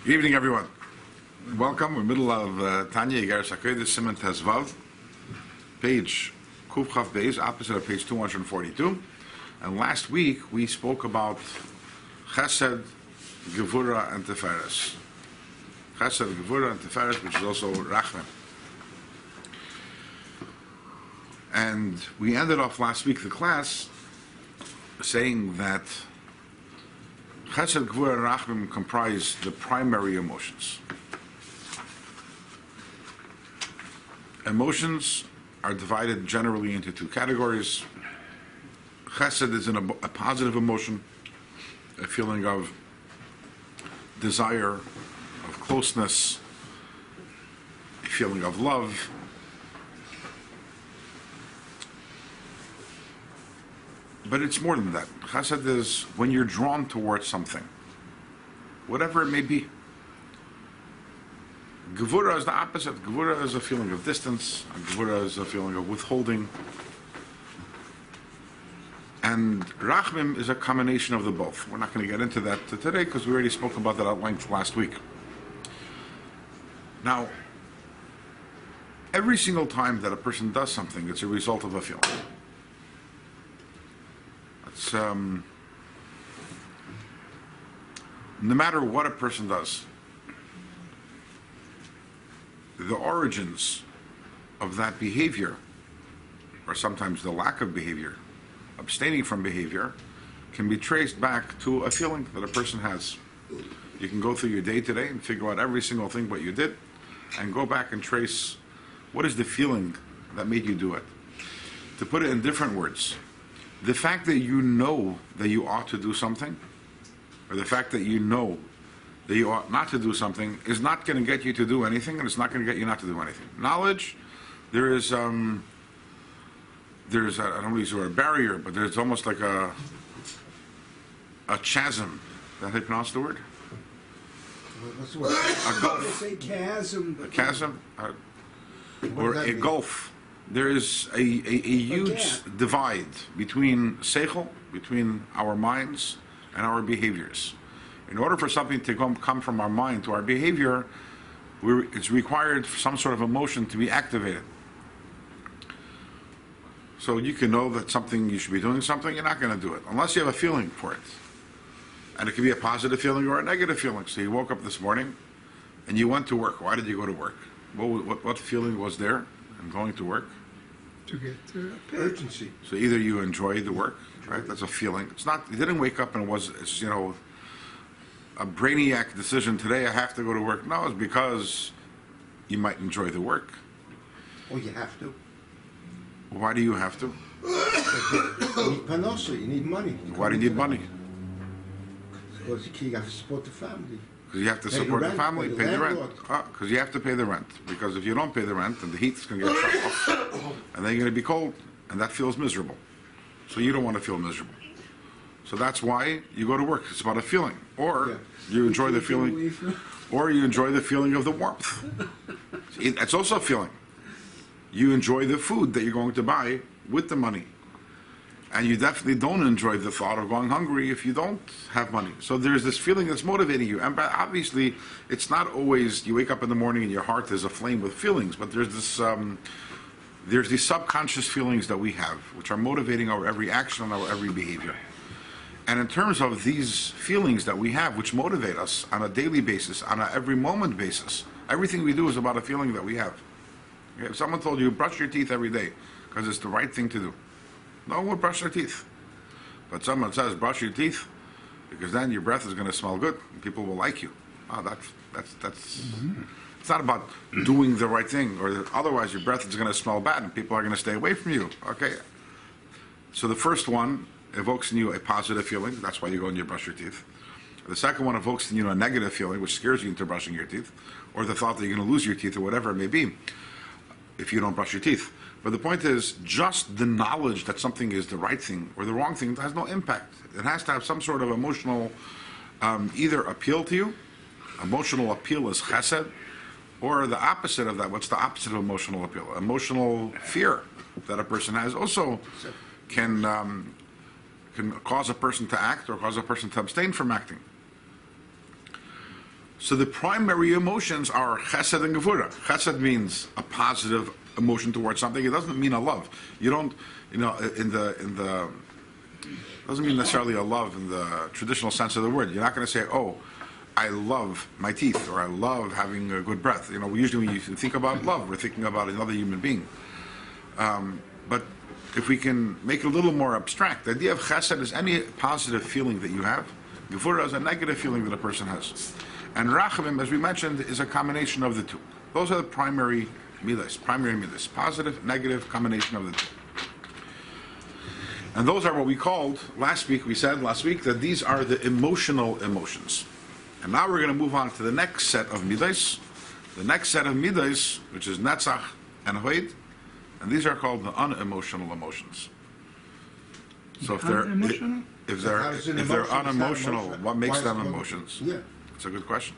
Good evening, everyone. Welcome. We're in the middle of Tanya, Iggeres, HaKodesh, Siman Tezvav, page Kuf Chaf Beis, opposite of page 242. And last week we spoke about Chesed, Gevura, and Tiferes. Chesed, Gevura, and Tiferes, which is also Rachmim. And we ended off last week the class saying that Chesed, Gevura, and Rachmim comprise the primary emotions. Emotions are divided generally into two categories. Chesed is a positive emotion, a feeling of desire, of closeness, a feeling of love. But it's more than that. Chesed is when you're drawn towards something, whatever it may be. Gevura is the opposite. Gevura is a feeling of distance. Gevura is a feeling of withholding. And Rachmim is a combination of the both. We're not going to get into that today because we already spoke about that at length last week. Now, every single time that a person does something, it's a result of a feeling. It's, no matter what a person does, the origins of that behavior, or sometimes the lack of behavior, abstaining from behavior, can be traced back to a feeling that a person has. You can go through your day today and figure out every single thing what you did, and go back and trace what is the feeling that made you do it. To put it in different words, the fact that you know that you ought to do something, or the fact that you know that you ought not to do something, is not going to get you to do anything, and it's not going to get you not to do anything. Knowledge, there's I don't want to use the word barrier, but there's almost like a chasm. Is that how you pronounce the word? What's the word? A gulf. Say chasm. A chasm, or a gulf. There is a huge divide between seichel, between our minds and our behaviors. In order for something to come from our mind to our behavior, it's required for some sort of emotion to be activated. So you can know that you should be doing something, you're not going to do it, unless you have a feeling for it. And it can be a positive feeling or a negative feeling. So you woke up this morning and you went to work. Why did you go to work? What feeling was there in going to work? To get urgency. So either you enjoy the work, right? That's a feeling. It's not, you didn't wake up and it's a brainiac decision, today I have to go to work. No, it's because you might enjoy the work. Oh, you have to. Why do you have to? You need panosa, you need money. Why do you need money? Because you have to support the family. Because you have to support the family, pay the rent. Because you have to pay the rent. Because if you don't pay the rent, then the heat's going to get shut off. And then you're going to be cold. And that feels miserable. So you don't want to feel miserable. So that's why you go to work. It's about a feeling. Or you enjoy the feeling. Or you enjoy the feeling of the warmth. It's also a feeling. You enjoy the food that you're going to buy with the money. And you definitely don't enjoy the thought of going hungry if you don't have money. So there's this feeling that's motivating you. And obviously, it's not always you wake up in the morning and your heart is aflame with feelings, but there's these subconscious feelings that we have, which are motivating our every action and our every behavior. And in terms of these feelings that we have, which motivate us on a daily basis, on an every moment basis, everything we do is about a feeling that we have. If someone told you, brush your teeth every day because it's the right thing to do, no one would brush their teeth. But someone says, brush your teeth because then your breath is going to smell good and people will like you. Oh, that's It's not about doing the right thing, or otherwise your breath is going to smell bad and people are going to stay away from you. Okay? So the first one evokes in you a positive feeling. That's why you go and you brush your teeth. The second one evokes in you a negative feeling, which scares you into brushing your teeth, or the thought that you're going to lose your teeth or whatever it may be if you don't brush your teeth. But the point is, just the knowledge that something is the right thing or the wrong thing has no impact. It has to have some sort of emotional either appeal to you. Emotional appeal is chesed, or the opposite of that. What's the opposite of emotional appeal? Emotional fear that a person has also can cause a person to act or cause a person to abstain from acting. So the primary emotions are chesed and gevura. Chesed means a positive emotion towards something. It doesn't mean a love. You don't, doesn't mean necessarily a love in the traditional sense of the word. You're not going to say, oh, I love my teeth, or I love having a good breath. Usually when you think about love, we're thinking about another human being. But if we can make it a little more abstract, the idea of chesed is any positive feeling that you have. Gevura is a negative feeling that a person has. And rachamim, as we mentioned, is a combination of the two. Those are the primary midas, positive, negative combination of the two. And those are what we called, last week, that these are the emotional emotions. And now we're going to move on to the next set of midas. The next set of midas, which is netzach and hoid, and these are called the unemotional emotions. So if they're unemotional, what makes them emotions? Yeah. It's a good question.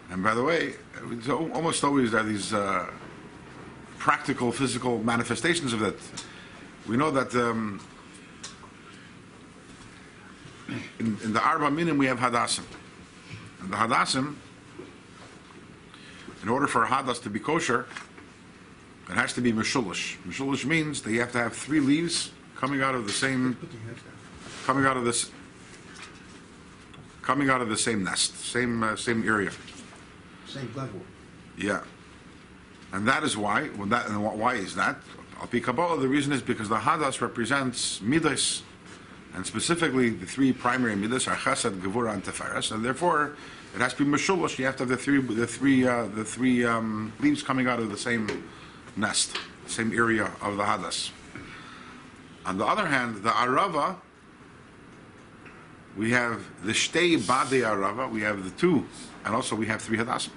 And by the way, almost always there are these practical, physical manifestations of that. We know that in the Arba Minim we have Hadassim. And the Hadassim, in order for a Hadas to be kosher, it has to be Meshulish. Meshulish means that you have to have 3 leaves coming out of the same nest, same area. Same level. Yeah. And that is why. Why is that? Al Pi Kabbalah, the reason is because the Hadas represents Midas, and specifically the 3 primary Midas are Chesed, Gevura, and Teferes, and therefore it has to be Meshulish. You have to have the three leaves coming out of the same nest, same area of the Hadas. On the other hand, the Arava, we have the Shtei Badei Arava, we have the 2, and also we have 3 Hadassim.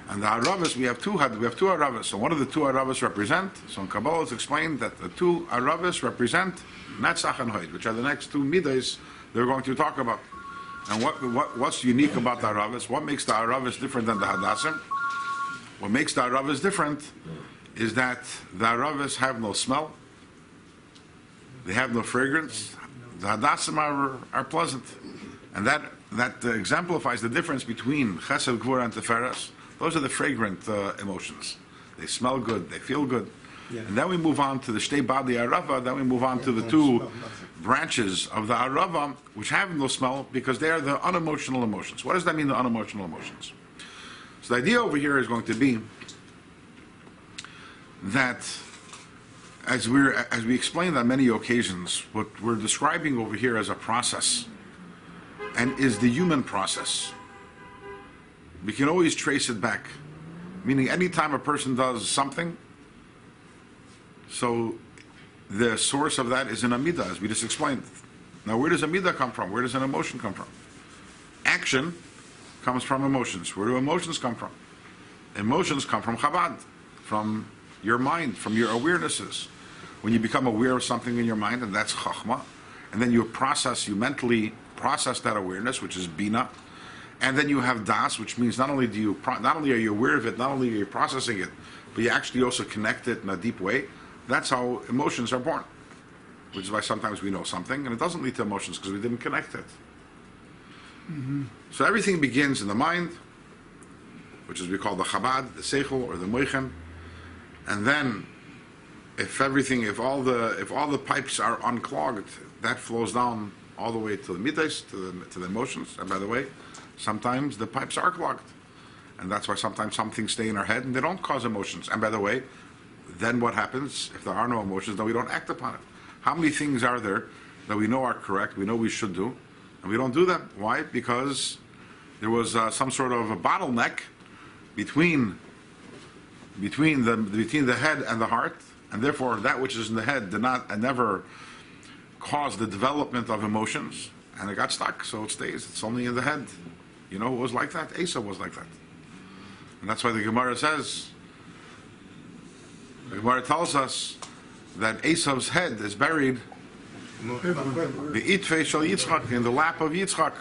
And the Aravas, we have two Aravas. So one of the 2 Aravas represent, so in Kabbalah it's explained that the 2 Aravas represent Netzach and Hoid, which are the next 2 Midas they're going to talk about. And what's unique about the Aravas? What makes the Aravas different than the Hadassim? What makes the Aravas different is that the Aravas have no smell, they have no fragrance. The Hadassim are pleasant. And that exemplifies the difference between Chesed, Gvura, and Teferes. Those are the fragrant emotions. They smell good, they feel good. Yeah. And then we move on to the Shtei Badei Arava, then we move on to the 2 branches of the Arava, which have no smell, because they are the unemotional emotions. What does that mean, the unemotional emotions? So the idea over here is going to be that, as we explained on many occasions, what we're describing over here as a process, and is the human process. We can always trace it back. Meaning any time a person does something, so the source of that is an Amida, as we just explained. Now where does Amida come from? Where does an emotion come from? Action comes from emotions. Where do emotions come from? Emotions come from Chabad, from your mind, from your awarenesses. When you become aware of something in your mind, and that's Chachma, and then you mentally process that awareness, which is Bina, and then you have Das, which means not only are you aware of it, not only are you processing it, but you actually also connect it in a deep way. That's how emotions are born, which is why sometimes we know something and it doesn't lead to emotions because we didn't connect it. Mm-hmm. So everything begins in the mind, which is we call the Chabad, the Seichel, or the Moichen, and then if all the pipes are unclogged, that flows down all the way to the Midas, to the emotions. And by the way, sometimes the pipes are clogged. And that's why sometimes some things stay in our head and they don't cause emotions. And by the way, then what happens? If there are no emotions, then we don't act upon it. How many things are there that we know are correct, we know we should do, and we don't do them? Why? Because there was some sort of a bottleneck between the head and the heart, and therefore that which is in the head did not and never caused the development of emotions, and it got stuck, so it stays. It's only in the head. You know who was like that? Esau was like that. And that's why the Gemara tells us that Esau's head is buried in the lap of Yitzchak,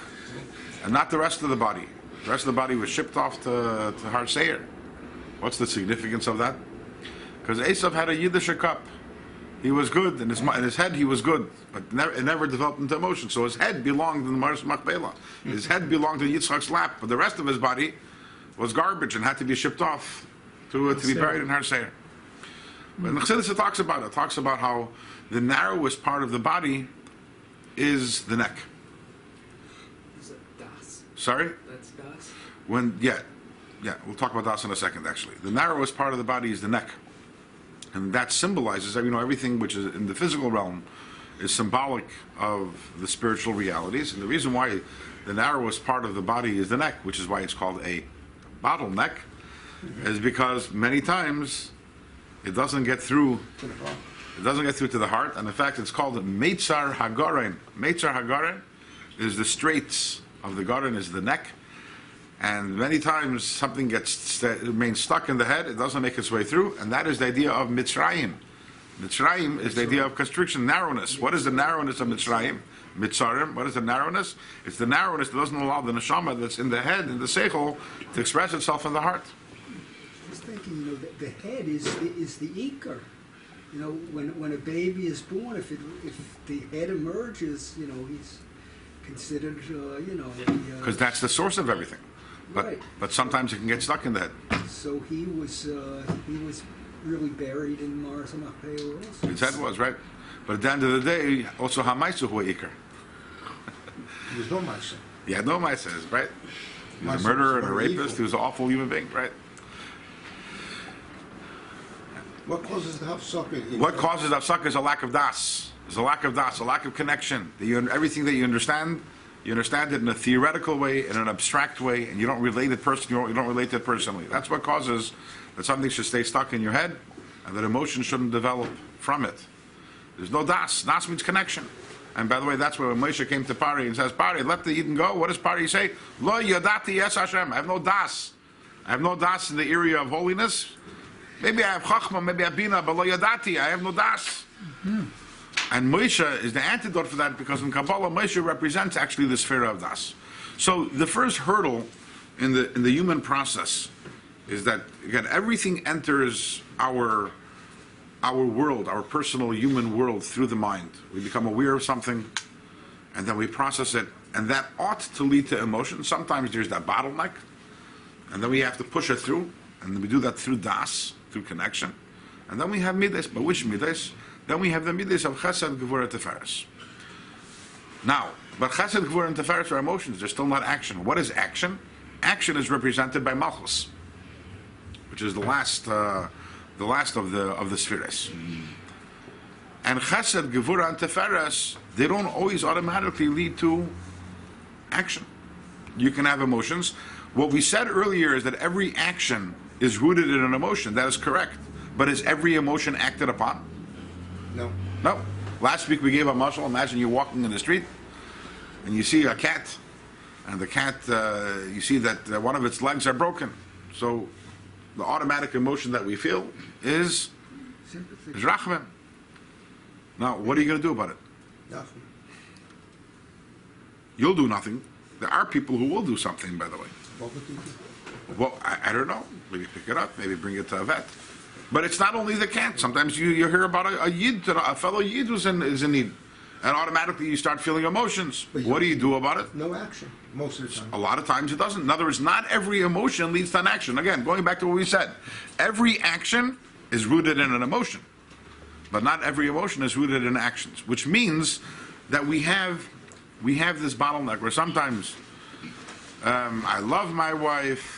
and not the rest of the body. The rest of the body was shipped off to Har Seir. What's the significance of that? Because Esau had a Yiddish cup. He was good, in his head he was good, but it never developed into emotion. So his head belonged in the Mars Machpelah. His head belonged to Yitzchak's lap, but the rest of his body was garbage and had to be shipped off to be buried in Har Seir. But Chassidus talks about how the narrowest part of the body is the neck. Is it das? Sorry? That's das? Yeah, we'll talk about das in a second, actually. The narrowest part of the body is the neck. And that symbolizes, everything which is in the physical realm is symbolic of the spiritual realities. And the reason why the narrowest part of the body is the neck, which is why it's called a bottleneck, is because many times it doesn't get through. It doesn't get through to the heart, and in fact, it's called Meitzar Hagarin. Meitzar Hagarin is the straits of the Garin, is the neck, and many times something remains stuck in the head. It doesn't make its way through, and that is the idea of Mitzrayim. Mitzrayim is the idea of constriction, narrowness. What is the narrowness of Mitzrayim? Mitzarim. What is the narrowness? It's the narrowness that doesn't allow the neshama that's in the head, in the seichel, to express itself in the heart. I was thinking, the head is the ikar. When a baby is born, if the head emerges, he's considered, because that's the source of everything. Right. But sometimes it can get stuck in the head. So he was really buried in Mars Machpelah also. His head was, right? But at the end of the day, also Hamaisu huwa ikar. He was no Maisa. He had no Maisa, right? He was a murderer and a rapist. He was an awful human being, right? What causes the hafsaka? What causes hafsaka is a lack of das. It's a lack of das, a lack of connection. Everything that you understand it in a theoretical way, in an abstract way, and you don't relate it personally. You don't relate it personally. That's what causes that something should stay stuck in your head, and that emotion shouldn't develop from it. There's no das. Das means connection. And by the way, that's where when Moshe came to Pari and says, Pari, let the Eden go. What does Pari say? Lo yadati yes Hashem. I have no das. I have no das in the area of holiness. Maybe I have chachma, maybe I have bina, but lo yadati. I have no das. Mm-hmm. And Moshe is the antidote for that, because in Kabbalah, Moshe represents actually the sphere of das. So the first hurdle in the human process is that, again, everything enters our world, our personal human world, through the mind. We become aware of something, and then we process it, and that ought to lead to emotion. Sometimes there's that bottleneck, and then we have to push it through, and we do that through das, through connection. And then we have midas, but which midas? Then we have the midas of chesed, gevura, teferes. Now, but chesed, gevura, and teferes are emotions. They're still not action. What is action? Action is represented by malchus, which is the last of the spheres. And chesed, gevura, and teferes, they don't always automatically lead to action. You can have emotions. What we said earlier is that every action is rooted in an emotion. That is correct. But is every emotion acted upon? No. No. Last week we gave a mashal. Imagine you're walking in the street and you see a cat, and the cat, you see that one of its legs are broken. So the automatic emotion that we feel is rachman. Now, what are you going to do about it? Nothing. You'll do nothing. There are people who will do something, by the way. What would you do? Well, I don't know. Maybe pick it up. Maybe bring it to a vet. But it's not only the cat. Sometimes you hear about a yid, a fellow yid who's is in need, and automatically you start feeling emotions. What do you do about it? No action, most of the time. A lot of times it doesn't. In other words, not every emotion leads to an action. Again, going back to what we said, every action is rooted in an emotion, but not every emotion is rooted in actions. Which means that we have this bottleneck where sometimes I love my wife,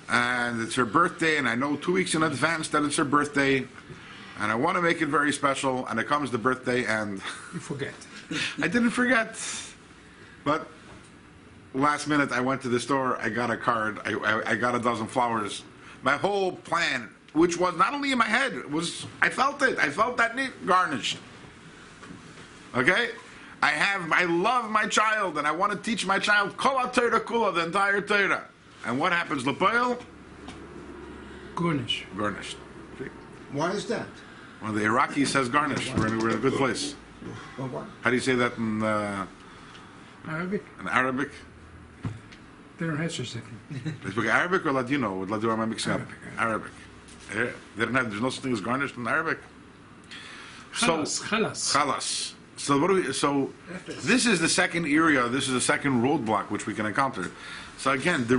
and it's her birthday, and I know 2 weeks in advance that it's her birthday, and I want to make it very special, and it comes the birthday, and You forget. I didn't forget. But last minute, I went to the store, I got a card, I got a dozen flowers. My whole plan, which was not only in my head, I felt it. I felt that neat garnished. Okay? I love my child, and I want to teach my child Kol HaTorah Kula, the entire Torah. And what happens, Lepoil? Garnish. Garnished. Why is that? When the Iraqi says garnish, we're in a good place. Well, why? How do you say that in Arabic? Arabic? They don't have such a thing. They speak Arabic or Ladino? With Ladino, am I mixing up? Arabic. Arabic. Yeah. There's no such thing as garnished in Arabic. Chalas. So what do we? So this is the second area. This is the second roadblock which we can encounter. So again, the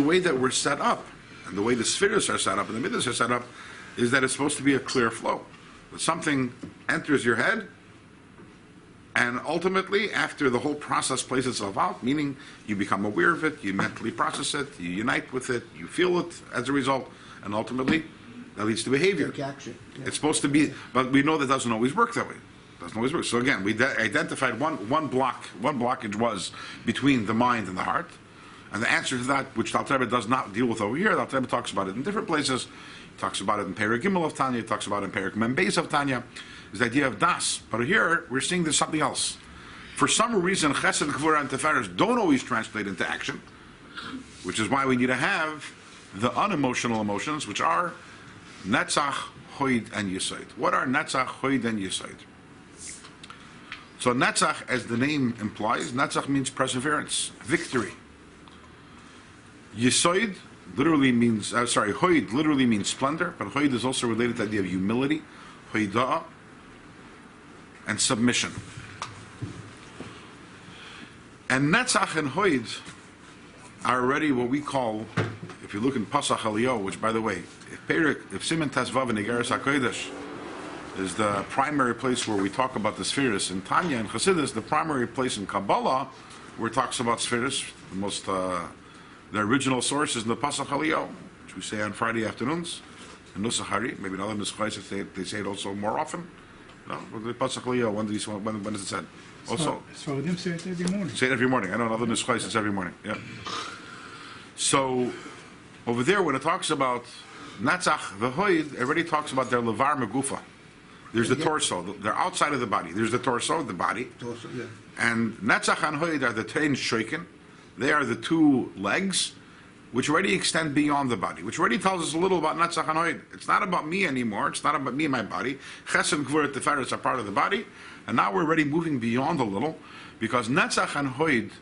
way that we're set up, and the way the spheres are set up, and the midas are set up, is that it's supposed to be a clear flow. That something enters your head, and ultimately, after the whole process plays itself out, meaning you become aware of it, you mentally process it, you unite with it, you feel it as a result, and ultimately, that leads to behavior. Take action. Yeah. It's supposed to be, but we know that doesn't always work that way. Doesn't always work. So again, we identified one blockage was between the mind and the heart, and the answer to that, which the Alter Rebbe does not deal with over here, the Alter Rebbe talks about it in different places. He talks about it in Perek Gimel of Tanya. He talks about it in Perek Mem Beis of Tanya. Is the idea of das. But here we're seeing there's something else. For some reason, Chesed, Gvura, and Tiferes don't always translate into action, which is why we need to have the unemotional emotions, which are Netzach, Hoid, and Yesod. What are Netzach, Hoid, and Yesod? So Netzach, as the name implies, Netzach means perseverance, victory. Yesod literally means, Hoid literally means splendor, but Hoid is also related to the idea of humility, Hoida'ah, and submission. And Netzach and Hoid are already what we call, if you look in Pasach Aliyah, which by the way, if Siman Tesvav and Iggeres HaKodesh is the primary place where we talk about the spheres, in Tanya and Chassidus, the primary place in Kabbalah where it talks about spheres, the original source is in the Pasach Aliyah, which we say on Friday afternoons, in Nusach Hari, maybe in other Nuschais they say it also more often. No, the Pasach Aliyah, when is it said? Also, so them say it every morning. Say it every morning. I know in other Nuschais it's every morning. Yeah. So over there, when it talks about Netzach v'Hoid, it already talks about their levar megufa. There's the torso. They're outside of the body. There's the torso, the body. Torso, yeah. And Netzach and Hoid are the tein shoiken. They are the two legs, which already extend beyond the body, which already tells us a little about Netzach and Hoid. It's not about me anymore. It's not about me and my body. Chesed and Gvura Tiferes are part of the body. And now we're already moving beyond a little, because Netzach and Hoid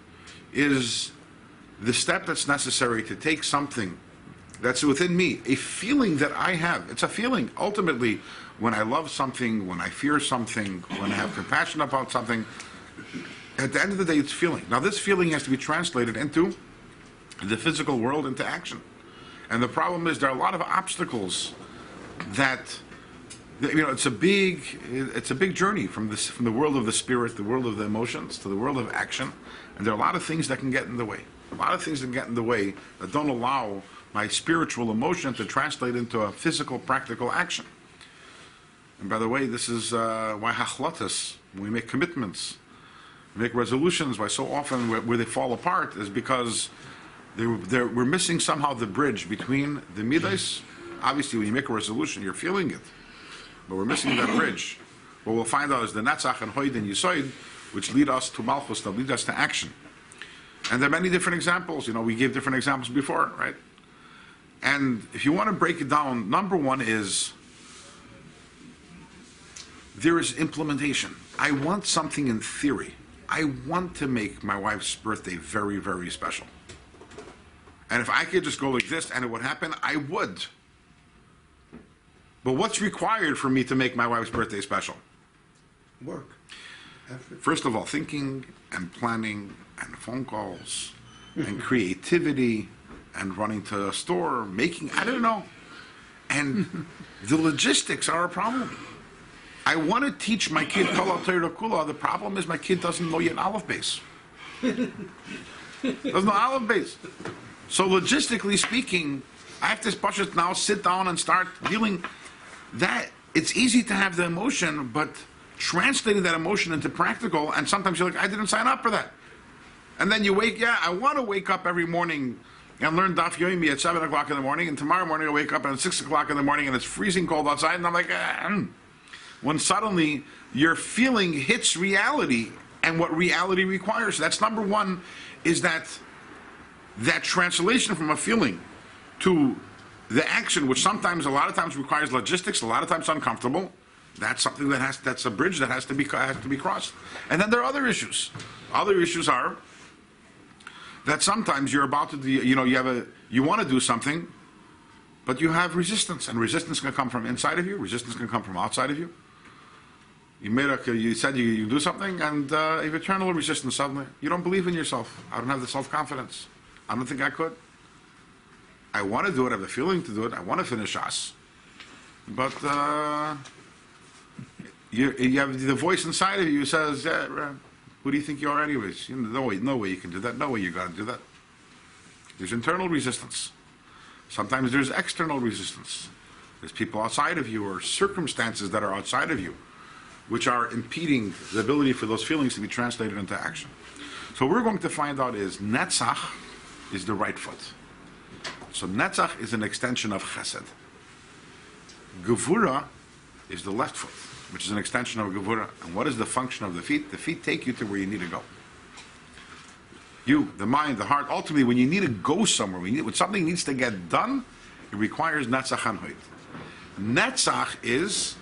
is the step that's necessary to take something that's within me, a feeling that I have. It's a feeling. Ultimately, when I love something, when I fear something, when I have compassion about something, at the end of the day, it's feeling. Now, this feeling has to be translated into the physical world, into action. And the problem is there are a lot of obstacles that, it's a big journey from the world of the spirit, the world of the emotions, to the world of action. And there are a lot of things that can get in the way. A lot of things that get in the way that don't allow my spiritual emotion to translate into a physical, practical action. And by the way, this is why hachlotas, when we make commitments, we make resolutions, why so often where they fall apart is because we're missing somehow the bridge between the midas. Obviously, when you make a resolution, you're feeling it, but we're missing that bridge. What we'll find out is the Netzach and Hoid and Yesod, which lead us to Malchus, that lead us to action. And there are many different examples. We gave different examples before, right? And if you want to break it down, number one is there is implementation. I want something in theory. I want to make my wife's birthday very, very special. And if I could just go like this and it would happen, I would. But what's required for me to make my wife's birthday special? Work. Effort. First of all, thinking and planning and phone calls and creativity and running to a store, I don't know. And the logistics are a problem. I want to teach my kid Kala Torah Kula. The problem is my kid doesn't know yet Aleph Beis. Doesn't know Aleph Beis. So logistically speaking, I have to budget now, sit down and start dealing that. It's easy to have the emotion, but translating that emotion into practical, and sometimes you're like, I didn't sign up for that. And then you I want to wake up every morning and learn Daf Yomi at 7 o'clock in the morning, and tomorrow morning I wake up at 6 o'clock in the morning and it's freezing cold outside, and I'm like, when suddenly your feeling hits reality and what reality requires. That's number one, is that translation from a feeling to the action, which a lot of times requires logistics, a lot of times uncomfortable. That's something that's a bridge that has to be crossed. And then there are other issues. Other issues are that sometimes you're about to do, you want to do something, but you have resistance, and resistance can come from inside of you, resistance can come from outside of you. You said you do something, and you have eternal resistance suddenly. You don't believe in yourself. I don't have the self-confidence. I don't think I could. I want to do it. I have the feeling to do it. I want to finish us. But you have the voice inside of you says, who do you think you are anyways? No way you can do that. No way you got to do that. There's internal resistance. Sometimes there's external resistance. There's people outside of you or circumstances that are outside of you which are impeding the ability for those feelings to be translated into action. So what we're going to find out is Netzach is the right foot. So Netzach is an extension of Chesed. Gevura is the left foot, which is an extension of Gevura. And what is the function of the feet? The feet take you to where you need to go. You, the mind, the heart, ultimately when you need to go somewhere, when something needs to get done, it requires Netzach and Hoid. Netzach is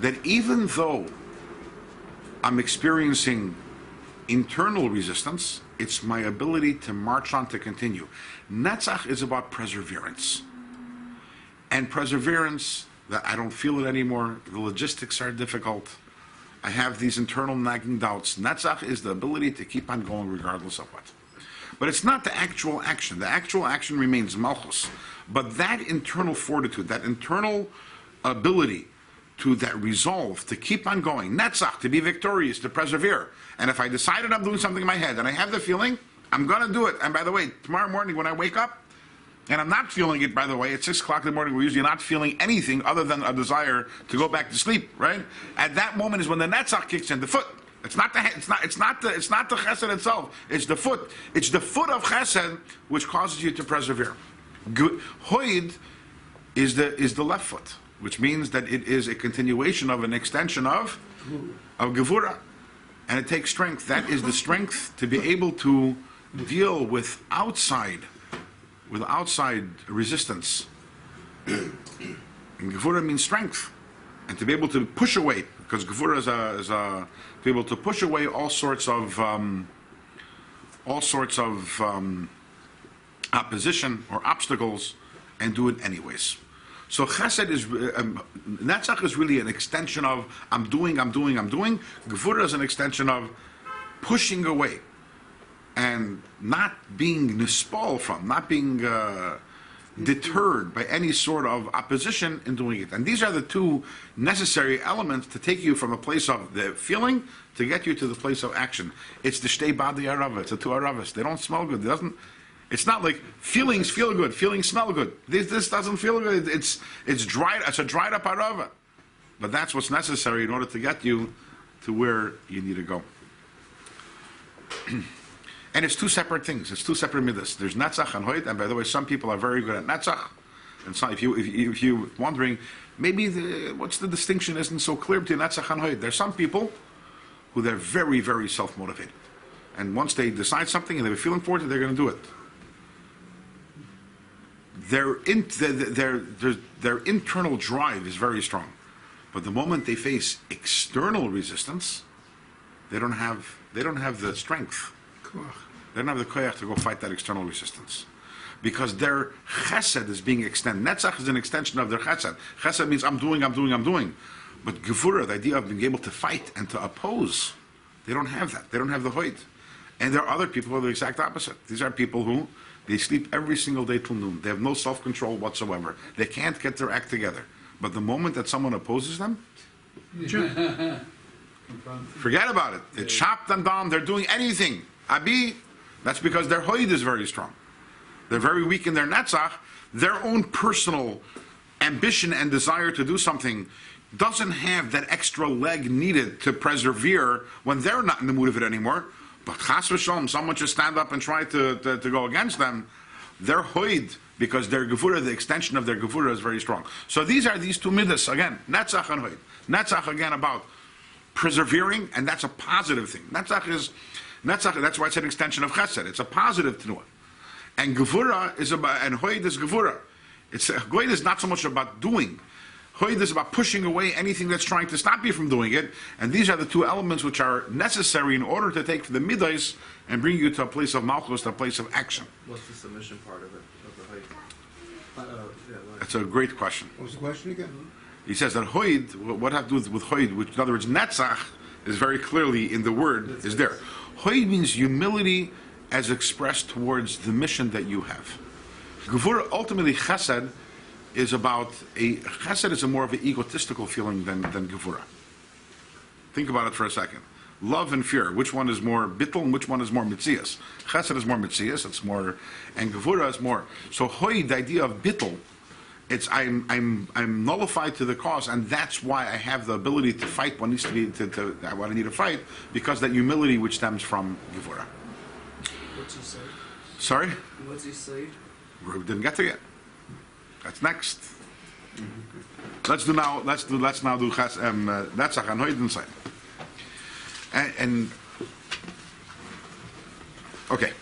that even though I'm experiencing internal resistance, it's my ability to march on, to continue. Netzach is about perseverance. And perseverance, that I don't feel it anymore, the logistics are difficult, I have these internal nagging doubts. Netzach is the ability to keep on going regardless of what. But it's not the actual action. The actual action remains malchus. But that internal fortitude, that internal ability, to that resolve, to keep on going, Netzach, to be victorious, to persevere. And if I decided I'm doing something in my head, and I have the feeling, I'm going to do it. And by the way, tomorrow morning when I wake up, and I'm not feeling it, by the way, at 6 o'clock in the morning, we're usually not feeling anything other than a desire to go back to sleep, right? At that moment is when the Netzach kicks in, the foot. It's not the Chesed itself. It's the foot. It's the foot of Chesed which causes you to persevere. Hoid is the left foot, which means that it is a continuation of an extension of Gevura. And it takes strength. That is the strength to be able to deal with outside resistance. And Gevura means strength. And to be able to push away, because Gevura is to be able to push away all sorts of opposition or obstacles and do it anyways. So Chesed is, Netzach is really an extension of I'm doing. Gevura is an extension of pushing away and not being nispal from, not being deterred by any sort of opposition in doing it. And these are the two necessary elements to take you from a place of the feeling to get you to the place of action. It's the shtei badi arava. It's the two aravas. They don't smell good. It's not like feelings feel good, feelings smell good. This doesn't feel good. It's dried. It's a dried up arava. But that's what's necessary in order to get you to where you need to go. And it's two separate things. It's two separate midas. There's Netzach and Hoid. And by the way, some people are very good at Netzach. And so if you're wondering, maybe what's the distinction isn't so clear between Netzach and Hoid. There's some people who they're very, very self-motivated. And once they decide something and they have a feeling for it, they're going to do it. Their internal drive is very strong. But the moment they face external resistance, they don't have the strength. They don't have the koyach to go fight that external resistance. Because their chesed is being extended. Netzach is an extension of their chesed. Chesed means I'm doing. But gevura, the idea of being able to fight and to oppose, they don't have that. They don't have the hoid. And there are other people who are the exact opposite. These are people who, they sleep every single day till noon. They have no self-control whatsoever. They can't get their act together. But the moment that someone opposes them, forget about it. They chop them down. They're doing anything. Abi, that's because their hoid is very strong. They're very weak in their netzach. Their own personal ambition and desire to do something doesn't have that extra leg needed to persevere when they're not in the mood of it anymore. But chas v'shalom, someone should stand up and try to go against them. Their hoid, because their gevura, the extension of their gevura is very strong. So these are these two midas, again, netzach and hoid. Netzach, again, about persevering, and that's a positive thing. Netzach, that's why it's an extension of chesed. It's a positive tenuah. And gevura is about, and hoid is gevura. Hoid is not so much about doing. Hoid is about pushing away anything that's trying to stop you from doing it. And these are the two elements which are necessary in order to take the midas and bring you to a place of malchus, to a place of action. What's the submission part of it, of the hoid? That's a great question. What was the question again? He says that hoid, what have to do with hoid, which in other words, netzach is very clearly in the word, is there. Hoid means humility as expressed towards the mission that you have. Gevura, ultimately, chesed is about chesed is a more of an egotistical feeling than gevura. Think about it for a second. Love and fear, which one is more bittul and which one is more mitzias? Chesed is more mitzias, it's more, and gevura is more. So hoid, the idea of bittul, it's I'm nullified to the cause, and that's why I have the ability to fight what needs to be what I need to fight, because that humility which stems from gevura. What's he say? Sorry, What's he say? we didn't get to yet. That's next. Let's now do netzach and hoid inside. And okay,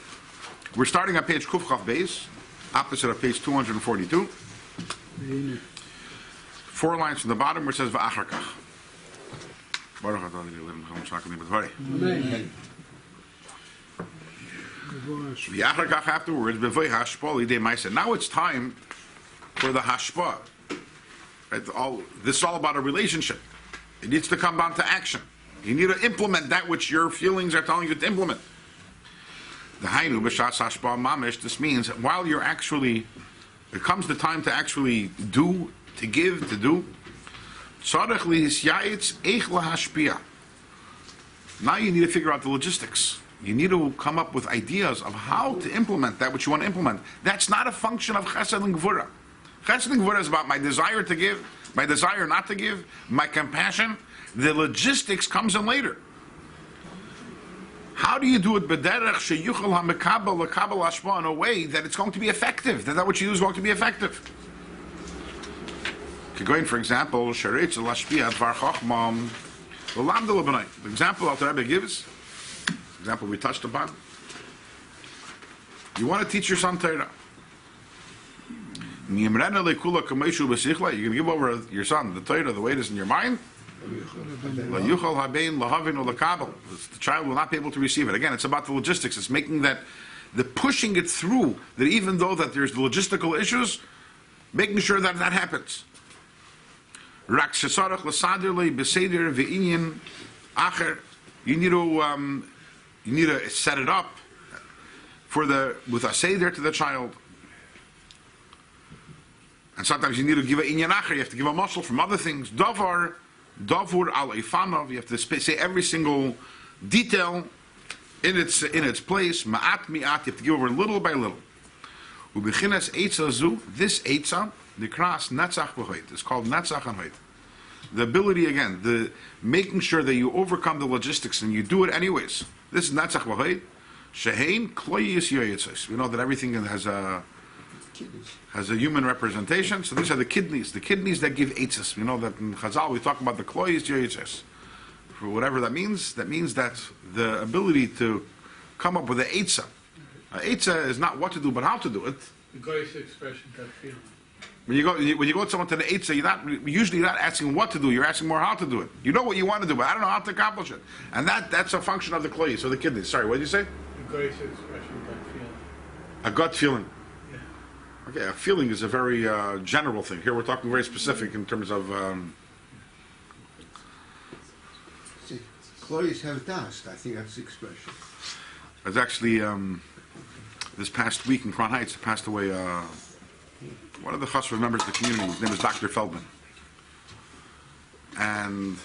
we're starting at page Kuf Chaf Beis, opposite of page 242. 4 lines from the bottom where it says V'achar kach. Baruch atah Adonai Eloheinu melech haolam v'dvarim. Amen. V'achar kach afterwards b'voy hashpa l'idei ma'aseh. Now it's time for the hashpa. Right? This is all about a relationship. It needs to come down to action. You need to implement that which your feelings are telling you to implement. The hainu b'shas hashpa mamish. This means while you're actually, it comes the time to actually do, to give, to do. Tzarech lihisyayitz eich lahashpia. Now you need to figure out the logistics. You need to come up with ideas of how to implement that which you want to implement. That's not a function of chesed and gevura. Chesed and gevura is about my desire to give, my desire not to give, my compassion. The logistics comes in later. How do you do it b'derech sheyuchal hamekabel lekabel hashpa in a way that it's going to be effective, that what you do is going to be effective? Going, for example, sheretz lashpia dvar chachma l'lamdu l'bnai. The example that the Rabbi gives, example we touched upon. You want to teach your son Torah. You're going to give over your son the Torah the way it is in your mind. The child will not be able to receive it. Again, it's about the logistics. It's making that, the pushing it through, that even though that there's the logistical issues, making sure that that happens. You need to set it up with a seder to the child. And sometimes you need to give a inyan acher, you have to give a muscle from other things. Davur al ifanov, you have to say every single detail in its place. Ma'at mi'at, you have to give over little by little. Ubechinas eitza zu, this eitza, the kras netzach v'hoid, it's called netzach and hoid. The ability, again, the making sure that you overcome the logistics and you do it anyways. This is netzach v'hoid. Shehein kloyis yoyitzos. We know that everything has a human representation. So these are the kidneys that give eitzes. We know that in Chazal we talk about the kloyis yoyitzos. For whatever that means that the ability to come up with an eitzah. An eitzah is not what to do, but how to do it. The greatest expression, that feeling. When you go with someone to the eitzah, you're usually not asking what to do. You're asking more how to do it. You know what you want to do, but I don't know how to accomplish it. And that's a function of the kloyis, or the kidneys. Sorry, what did you say? The greatest expression, that feeling. A gut feeling. Yeah. Okay, a feeling is a very general thing. Here we're talking very specific in terms of. See, Chloe's have dust. I think that's the expression. It's actually this past week in Crown Heights passed away one of the chashuv members of the community. His name is Dr. Feldman, and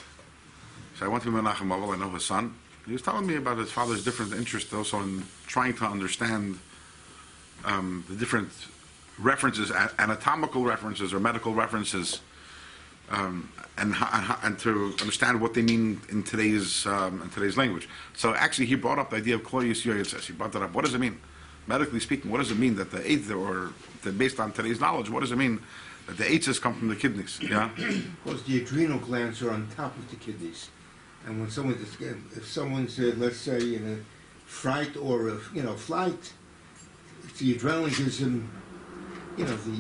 so I went to Menachem Aval. I know his son. He was telling me about his father's different interest also in trying to understand the different references, anatomical references or medical references, and to understand what they mean in today's language. So actually, he brought up the idea of kloyis yoyitzes. He brought that up. What does it mean, medically speaking? What does it mean that the eitzah, or based on today's knowledge, what does it mean that the eitzahs come from the kidneys? Yeah. Because the adrenal glands are on top of the kidneys, and when if someone's let's say in a fright or a flight, the adrenaline gives him.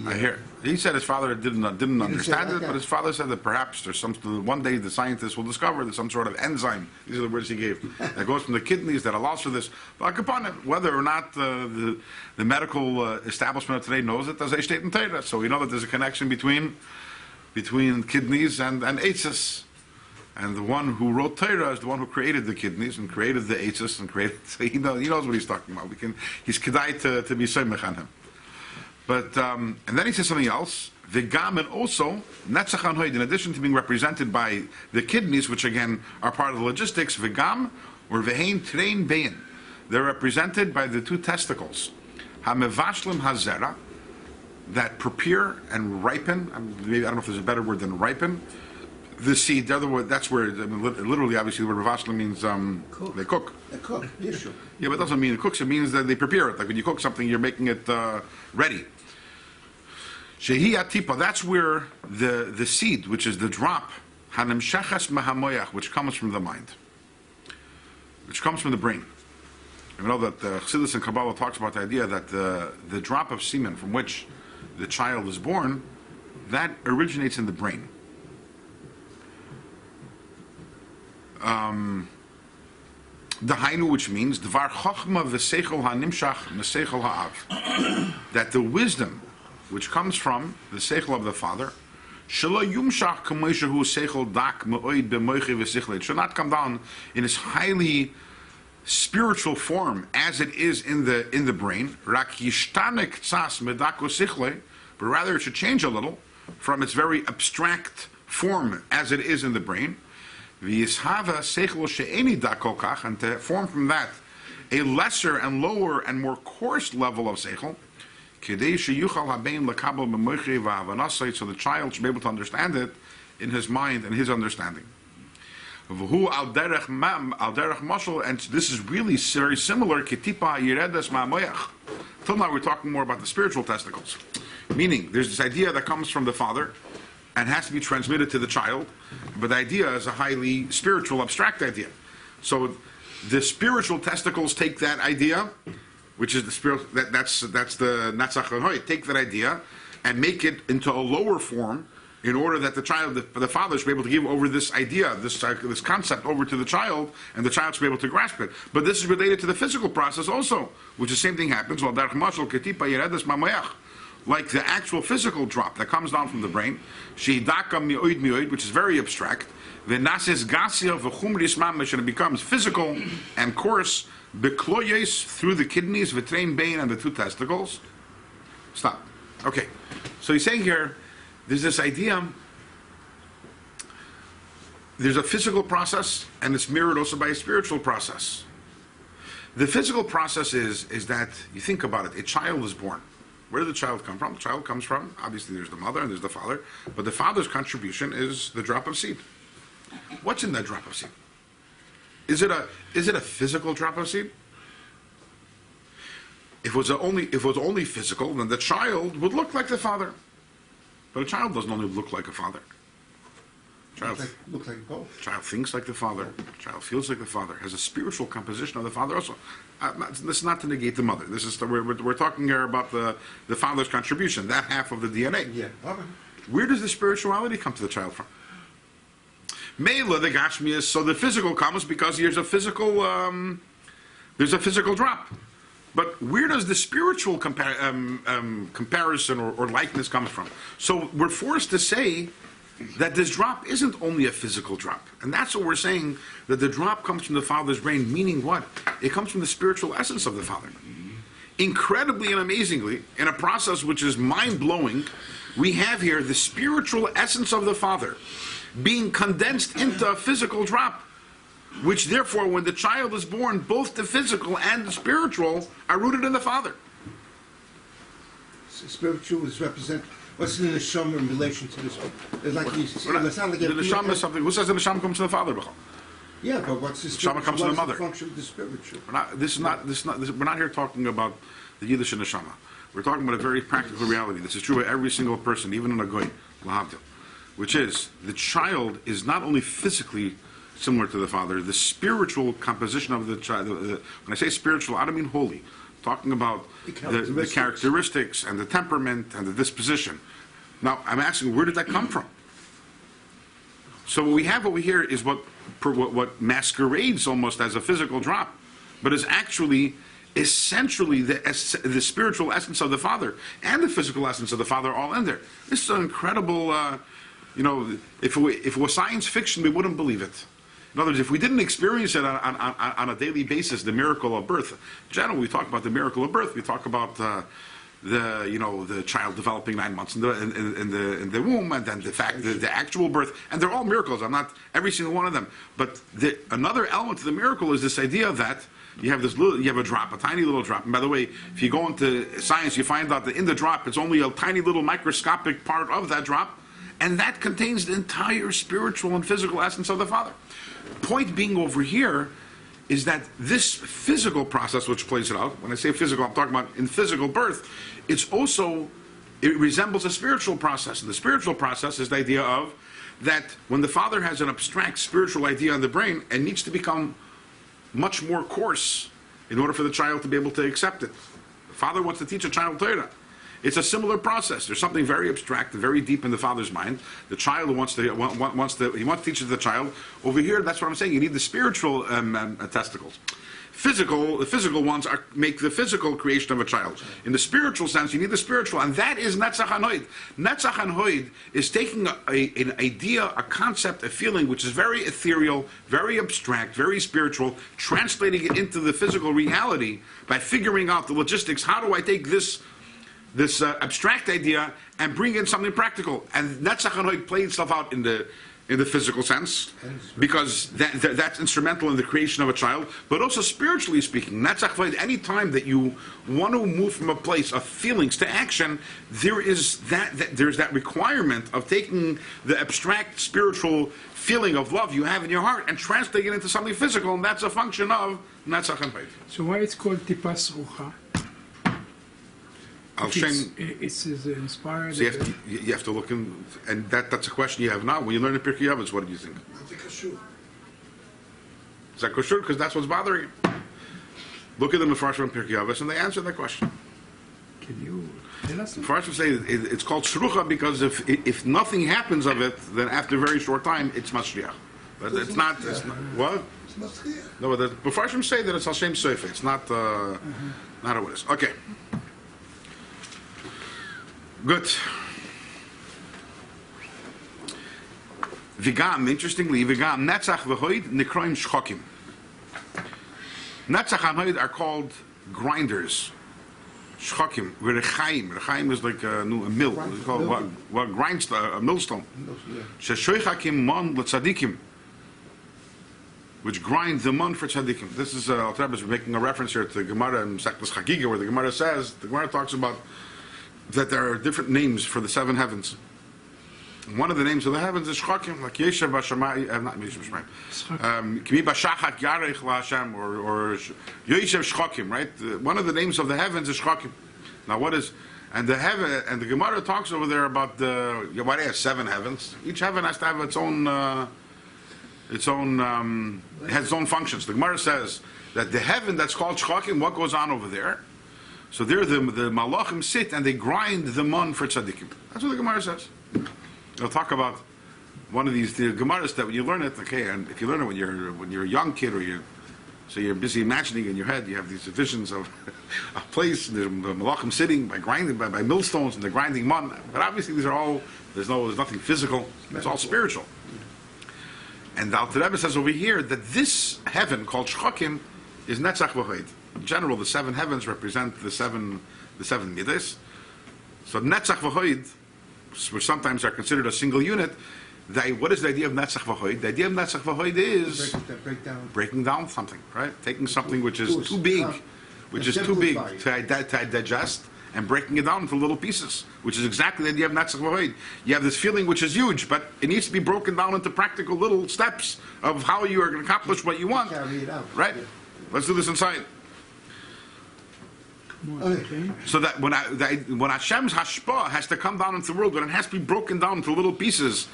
I hear. He said his father didn't understand it, but his father said that perhaps there's one day the scientists will discover there's some sort of enzyme. These are the words he gave. That goes from the kidneys that allows for this. But upon it, whether or not the medical establishment of today knows it, there's a state in Torah. So we know that there's a connection between between kidneys and eitzes. And the one who wrote Torah is the one who created the kidneys and created the eitzes and created. So he knows what he's talking about. He's kedai to be soymech on him. But and then he says something else. V'gam, and also netzach anhoid. In addition to being represented by the kidneys, which again are part of the logistics, v'gam or v'hein trein bein. They're represented by the two testicles. Hamevashlim hazera, that prepare and ripen. Maybe I don't know if there's a better word than ripen. The seed. The other word. That's where literally, obviously, the word vashlim means cook. they cook. A cook, Yishu. Yeah, but it doesn't mean it cooks. It means that they prepare it. Like when you cook something, you're making it ready. Shehi atipa. That's where the seed, which is the drop, hanimshachas mahamoyach, which comes from the mind, which comes from the brain. You know that Chassidus and Kabbalah talks about the idea that the drop of semen from which the child is born, that originates in the brain. The hainu, which means dvar chochma v'seichel hanimshach meseichel ha'av, that the wisdom which comes from the seichel of the father, shelo yumshach k'moishehu seichel dak me'oid b'moichi v'sichle, it should not come down in its highly spiritual form as it is in the brain, rak yishtanek tzas medako sichle, but rather it should change a little from its very abstract form as it is in the brain. V'yishava seichel she'eni dakokach, and to form from that a lesser and lower and more coarse level of seichel, kedei sheyuchal habein lekabel b'moichi v'havanasai, so the child should be able to understand it in his mind and his understanding. V'hu al derech mashal, and this is really very similar. Ketipa yiredes ma'amoyach. Till now we're talking more about the spiritual testicles, meaning there's this idea that comes from the father and has to be transmitted to the child, but the idea is a highly spiritual, abstract idea. So the spiritual testicles take that idea, which is the spirit, that's the Natzach Anoy, take that idea and make it into a lower form in order that the child, the father should be able to give over this idea, this concept over to the child, and the child should be able to grasp it. But this is related to the physical process also, which the same thing happens. Well, like the actual physical drop that comes down from the brain, which is very abstract, and it becomes physical and coarse, through the kidneys, and the two testicles. Stop. Okay, so he's saying here, there's this idea, there's a physical process, and it's mirrored also by a spiritual process. The physical process is that, you think about it, a child is born. Where did the child come from? The child comes from, obviously there's the mother and there's the father, but the father's contribution is the drop of seed. What's in that drop of seed? Is it a physical drop of seed? If it was only physical, then the child would look like the father. But a child doesn't only look like a father. Looks like both. Child thinks like the father. Child feels like the father. Has a spiritual composition of the father also. This is not to negate the mother. This is we're talking here about the father's contribution, that half of the DNA. Yeah. Okay. Where does the spirituality come to the child from? Mela, the Gashmias, so the physical comes because there's a physical drop. But where does the spiritual comparison or likeness come from? So we're forced to say that this drop isn't only a physical drop. And that's what we're saying, that the drop comes from the Father's brain, meaning what? It comes from the spiritual essence of the Father. Incredibly and amazingly, in a process which is mind-blowing, we have here the spiritual essence of the Father being condensed into a physical drop, which therefore, when the child is born, both the physical and the spiritual are rooted in the Father. So spiritual is represent. What's the neshama in relation to this? It's like you say, The neshama is something. Who says the neshama comes from the Father? Yeah, but what's the spiritual? Neshama comes from the mother. The function of the spiritual? We're not here talking about the Yiddish neshama. We're talking about a very practical reality. This is true of every single person, even in a goy, lahavdil, which is the child is not only physically similar to the father, the spiritual composition of the child. When I say spiritual, I don't mean holy. I'm talking about the characteristics and the temperament and the disposition. Now, I'm asking, where did that come from? So what we have over here is what masquerades almost as a physical drop, but is actually essentially the spiritual essence of the Father and the physical essence of the Father all in there. This is an incredible if it was science fiction, we wouldn't believe it. In other words, if we didn't experience it on a daily basis, the miracle of birth. In general, we talk about the miracle of birth. We talk about the child developing 9 months in the womb, and then the actual birth, and they're all miracles. I'm not every single one of them, but another element of the miracle is this idea that you have a drop, a tiny little drop. And by the way, if you go into science, you find out that in the drop, it's only a tiny little microscopic part of that drop, and that contains the entire spiritual and physical essence of the Father. Point being over here is that this physical process which plays it out, when I say physical, I'm talking about in physical birth, it resembles a spiritual process. And the spiritual process is the idea of that when the Father has an abstract spiritual idea in the brain and needs to become much more coarse in order for the child to be able to accept it. The Father wants to teach a child Torah. It's a similar process. There's something very abstract and very deep in the Father's mind. The child he wants to teach it to the child. Over here, that's what I'm saying. You need the spiritual testicles. The physical ones make the physical creation of a child. In the spiritual sense, you need the spiritual, and that is Netzach Hanoid. Netzach Hanoid is taking an idea, a concept, a feeling which is very ethereal, very abstract, very spiritual, translating it into the physical reality by figuring out the logistics. How do I take this abstract idea and bring in something practical? And Netzach Hanoid played itself out in the physical sense, because that's instrumental in the creation of a child, but also spiritually speaking. Netzach Hanoid, any time that you want to move from a place of feelings to action, there's that requirement of taking the abstract spiritual feeling of love you have in your heart and translating it into something physical, and that's a function of Netzach Hanoid. So why it's called Tipas Rucha? It's inspired. So you have to look in, and that's a question you have now. When you learn the Pirkei Avos, what do you think? Is that kosher? Because that's what's bothering you. Look at the Mefarshim and Pirkei Avos, and they answer that question. Can you tell us? The Mefarshim say it's called shrucha because if nothing happens of it, then after a very short time, it's Mashiach. But it's not what? No, but the Mefarshim say that it's Hashem Seife. It's not not how it is. Okay. Good. Vigam, interestingly, Netzach v'hoid nikroim shchokim. Netzach and Hoid are called grinders. Shchokim. Rechaim. Rechaim is like a mill. It's called what grinds a millstone. Sheshoichakim mon l'tzadikim, which grind the mon for tzadikim. This is Alter Rebbe is making a reference here to the Gemara in Seklas Chagiga, where the Gemara talks about that there are different names for the seven heavens. One of the names of the heavens is Shchokim, like Yeshev Bashamai, not Yeshev Bashamai, Kimi Bashachat Yarech LaHashem, or Yeshev Shchokim, right? One of the names of the heavens is Shchokim. Now what is, and the heaven, and the Gemara talks over there about why they have seven heavens. Each heaven has to have its own, it has its own functions. The Gemara says that the heaven that's called Shchokim, what goes on over there? So there the Malachim sit and they grind the mon for tzaddikim. That's what the Gemara says. They'll talk about one of these Gemaras that when you learn it, okay, and if you learn it when you're a young kid or you're busy imagining in your head, you have these visions of a place, the Malachim sitting by grinding by millstones and they're grinding mon. But obviously these are all there's nothing physical. It's all spiritual. And the Alter Rebbe says over here that this heaven called Shchokim is Netzach v'Hoid. In general, the seven heavens represent the seven midas. So Netzach v'Hoid, which sometimes are considered a single unit, what is the idea of Netzach v'Hoid? The idea of Netzach v'Hoid is breaking down something, right? Taking something which is too big, to digest, and breaking it down into little pieces, which is exactly the idea of Netzach v'Hoid. You have this feeling which is huge, but it needs to be broken down into practical little steps of how you are going to accomplish what you want. Right? Let's do this inside. Okay. So that when Hashem's hashpah has to come down into the world, when it has to be broken down into little pieces,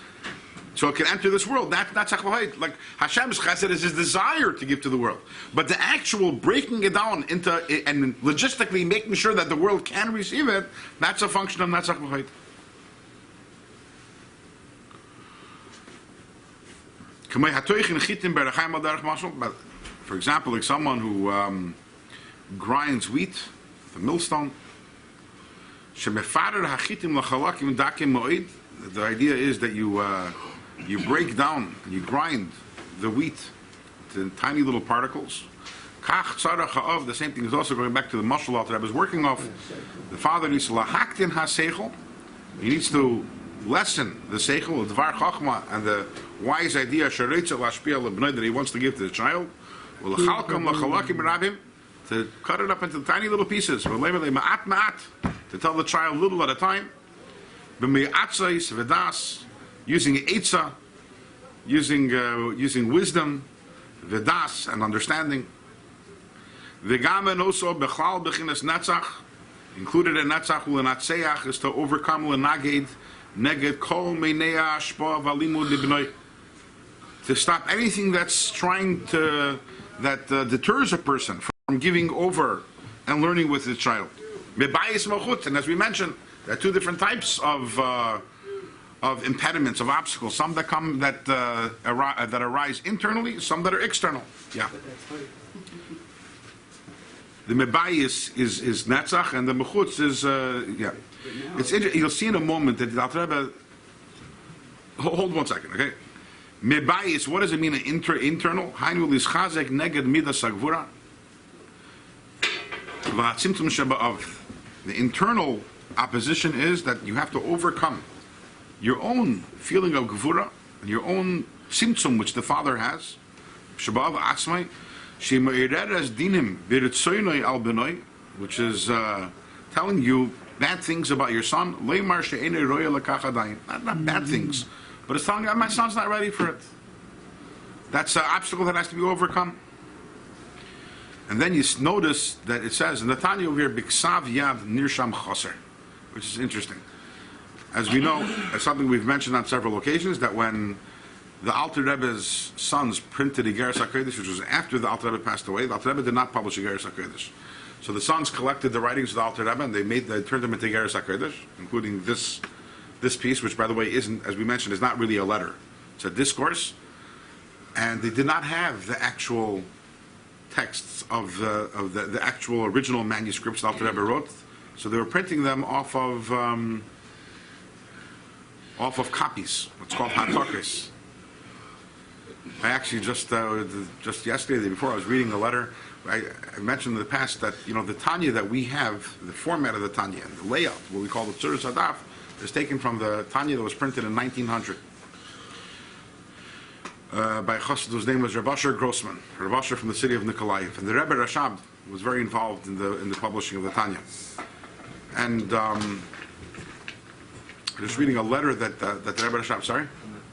so it can enter this world. That's Tzachvahayit. Like Hashem's chesed is his desire to give to the world, but the actual breaking it down into and logistically making sure that the world can receive it, that's a function of Tzachvahayit. For example, like someone who grinds wheat, the millstone. The idea is that you break down and you grind the wheat to tiny little particles. Kach tzarach ha'av, the same thing is also going back to the mashal that I was working off. The father needs to lahaktin ha-seichel. He needs to lessen the seichel, the dvar chachma, and the wise idea shereitza lashpia lebnei that he wants to give to the child. U'lechalkam lachalakim rabim, to cut it up into tiny little pieces. U'leimele ma'at ma'at, to tell the child little at a time. B'me'atzais v'das, using etza, using wisdom, v'das, and understanding. V'gamen also b'chlal b'chinas netzach, included in netzach u'lenatseach, is to overcome l'naged, neged kol meinea ashpa v'alimud libnoi, to stop anything that's trying to, that deters a person from giving over and learning with his child. Bebayis malchut, and as we mentioned, there are two different types of impediments, of obstacles. Some that come that arise internally, some that are external. Yeah. The mebayis is netzach, and the mechutz is yeah. It's you'll see in a moment that the Alter Rebbe. Hold 1 second, okay? Mebayis, what does it mean? Internal. Hainu lischazek neged midas hagvura. V'hatzimtum sheba'av. The internal opposition is that you have to overcome your own feeling of gevura, your own symptom which the father has. Sheba'av atzmai. She'me'ireres dinim b'ritzoynoi al benoi, which is telling you bad things about your son. Leimar she'enei roya lekach adayin. Not bad things, but it's telling you, my son's not ready for it. That's an obstacle that has to be overcome. And then you notice that it says in the Tanya over here, Biksav Yad Nirsham Choser, which is interesting. As we know, it's something we've mentioned on several occasions, that when the Alter Rebbe's sons printed Iggeres HaKodesh, which was after the Alter Rebbe passed away, the Alter Rebbe did not publish Iggeres HaKodesh. So the sons collected the writings of the Alter Rebbe and they turned them into Iggeres HaKodesh, including this piece, which by the way isn't, as we mentioned, is not really a letter. It's a discourse. And they did not have the actual texts of the actual original manuscripts the Alter Rebbe wrote, so they were printing them off of copies. What's called HaKodesh. I actually just yesterday, the day before, I was reading a letter. I mentioned in the past that the Tanya that we have, the format of the Tanya and the layout, what we call the Tzuras Hadaf, is taken from the Tanya that was printed in 1900. By Chassid, whose name was Rabbi Grossman, Rabbi from the city of Nikolaev, and the Rebbe Rashab was very involved in the publishing of the Tanya. And just reading a letter that the Rebbe Rashab, sorry,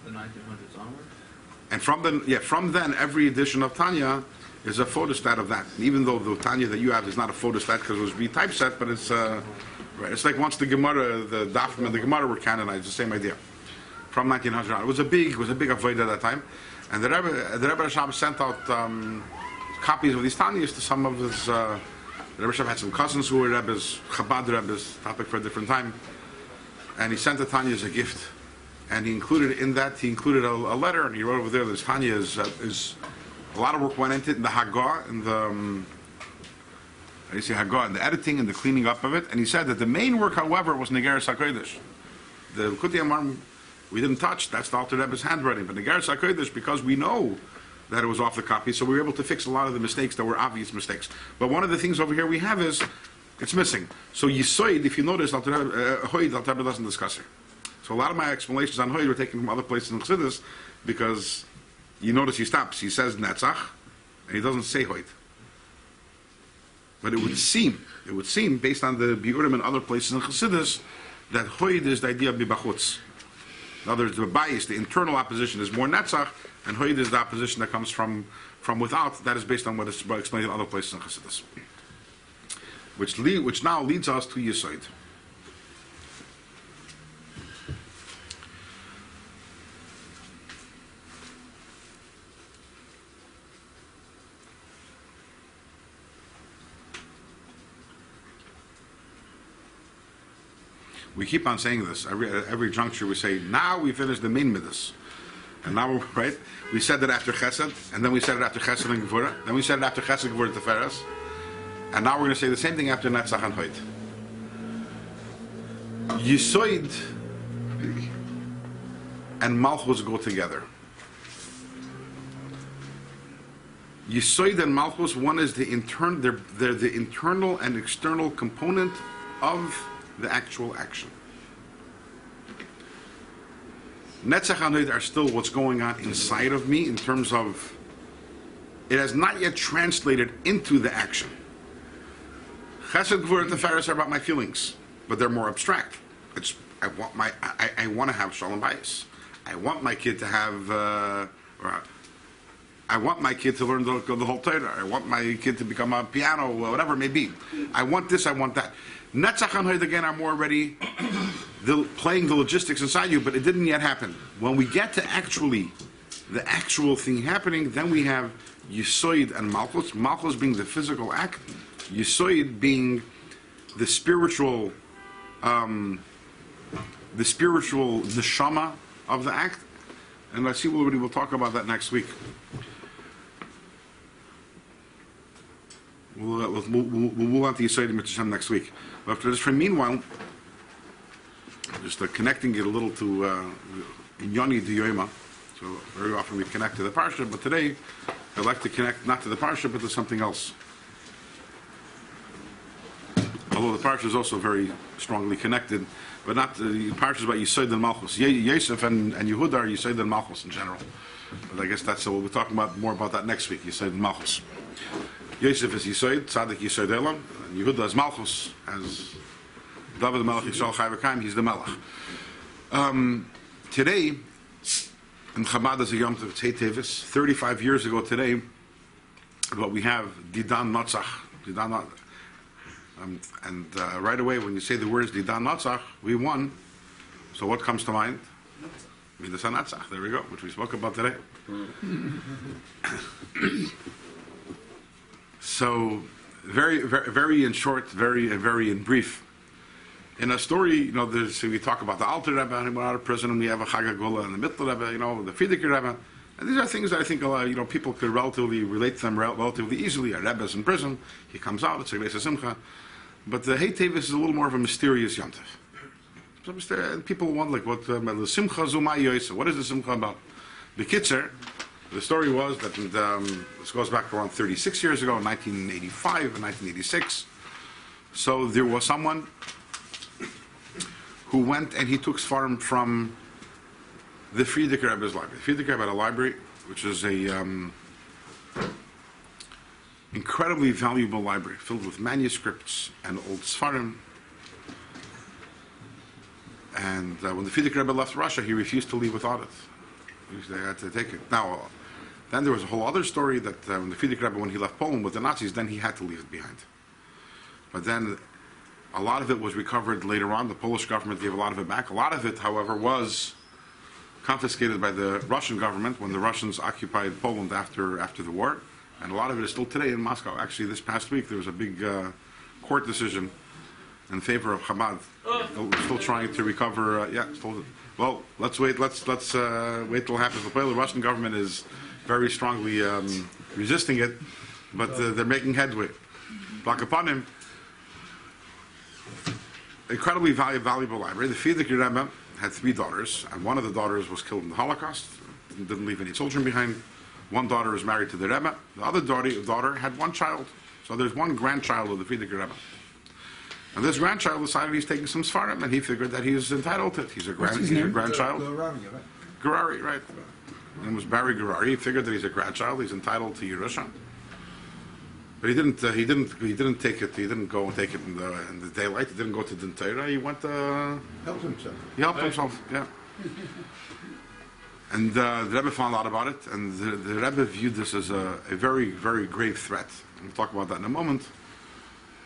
From the 1900s onward. and from then every edition of Tanya is a photostat of that. And even though the Tanya that you have is not a photostat because it was retypeset, but it's right. It's like once the Gemara, the Dafim and the Gemara were canonized, the same idea. From 1900 on. It was a big avodah at that time, and the Rebbe Rashab sent out copies of these Tanyas to some of his. The Rebbe Rashab had some cousins who were Rebbes, Chabad Rebbes, topic for a different time, and he sent the Tanya as a gift, and he included a letter, and he wrote over there. This Tanya is a lot of work went into it in the Hagah, in the Hagah, in the editing and the cleaning up of it, and he said that the main work, however, was Iggeres HaKodesh. The Likutei Amarim we didn't touch. That's the Alter Rebbe's handwriting. But the Iggeres HaKodesh, because we know that it was off the copy, so we were able to fix a lot of the mistakes that were obvious mistakes. But one of the things over here we have is, it's missing. So Yisoid, if you notice, Hoyd, Alter Rebbe doesn't discuss it. So a lot of my explanations on Hoyd were taken from other places in Chassidus, because you notice he stops. He says Netzach, and he doesn't say Hoyd. But it would seem, based on the Biurim and other places in Chassidus, that Hoyd is the idea of Bibachutz. In other words, the bias, the internal opposition is more netzach, and hoid is the opposition that comes from without. That is based on what is explained in other places in Chassidus. Which now leads us to Yisoid. We keep on saying this. Every juncture we say, now we finished the main midas. And now, right? We said that after Chesed, and then we said it after Chesed and Gevurah, then we said it after Chesed, Gevurah, Teferes, and now we're going to say the same thing after Netzach and Hoyd. Yisoid, and Malchus go together. Yisoid and Malchus, one is they're the internal and external component of the actual action. Netzach and Hod are still what's going on inside of me in terms of it has not yet translated into the action. Chesed, Gvur, and Tiferes are about my feelings, but they're more abstract. I want to have Shalom Bayis. I want my kid to have, I want my kid to learn the whole Torah. I want my kid to become a piano, whatever it may be. I want this, I want that. Netzach and Hod again are more already playing the logistics inside you, but it didn't yet happen. When we get to the actual thing happening, then we have Yisoid and Malchus. Malchus being the physical act, Yisoid being the spiritual neshama of the act. And I see we'll talk about that next week. We'll move on to Yisoid and Mitzvah next week. But for meanwhile, just connecting it a little to Inyani Diyoima. So very often we connect to the Parsha, but today I'd like to connect not to the Parsha, but to something else. Although the Parsha is also very strongly connected, but not the Parsha is about Yisoid and Malchus. Yosef and Yehuda are Yisoid and Malchus in general. But I guess that's we'll be talking more about that next week, Yisoid and Malchus. Yosef is Yisoid, Tzaddik Yisoid Elam, and Yehuda is Malchus, as David the Melech Yisrael Chai V'Kaim, he's the Melech. Today, in Chabad as a Yom Tov, Tzei Tevis, 35 years ago today, what we have, Didan Notzach. And right away, when you say the words Didan Notzach, we won. So what comes to mind? Midas HaNatzach, there we go, which we spoke about today. So, very, very, very in short, very in brief. In a story, we talk about the Alter Rebbe, and he went out of prison, and we have a Chag HaGola and the Mittel Rebbe, the Frierdiker Rebbe. And these are things that I think people could relatively relate to them relatively easily. A Rebbe's in prison, he comes out, it's a Iggeres Simcha. But the Hey Tevis is a little more of a mysterious Yom Tov. People wonder, what the Simcha Zumai Yoisa, what is the Simcha about? B'kitzer, the story was that this goes back around 36 years ago, 1985 and 1986. So there was someone who went and he took Sfarim from the Frierdiker Rebbe's library. The Frierdiker Rebbe had a library, which is a incredibly valuable library, filled with manuscripts and old Sfarim. And when the Frierdiker Rebbe left Russia, he refused to leave without it. They had to take it. Now, then there was a whole other story that when the Frierdiker Rebbe, when he left Poland with the Nazis, then he had to leave it behind. But then a lot of it was recovered later on. The Polish government gave a lot of it back. A lot of it, however, was confiscated by the Russian government when the Russians occupied Poland after the war. And a lot of it is still today in Moscow. Actually, this past week there was a big court decision in favor of Chabad. We're still trying to recover. Well, let's wait. Let's wait till it happens. The Russian government is very strongly resisting it, but they're making headway. Block upon him. Incredibly valuable library. The Frierdiker Rebbe had 3 daughters, and one of the daughters was killed in the Holocaust. Didn't leave any children behind. One daughter was married to the Rebbe. The other daughter had one child. So there's one grandchild of the Frierdiker Rebbe. And this grandchild decided he's taking some Sfarim, and he figured that he was entitled to it. He's a grandchild. Gerari, right. His name was Barry Gerari. He figured that he's a grandchild. He's entitled to Yerusha. But he didn't take it. He didn't go and take it in the daylight. He didn't go to the Torah. He went helped himself. He helped himself. Yeah. And the Rebbe found out about it, and the Rebbe viewed this as a very, very grave threat. We'll talk about that in a moment.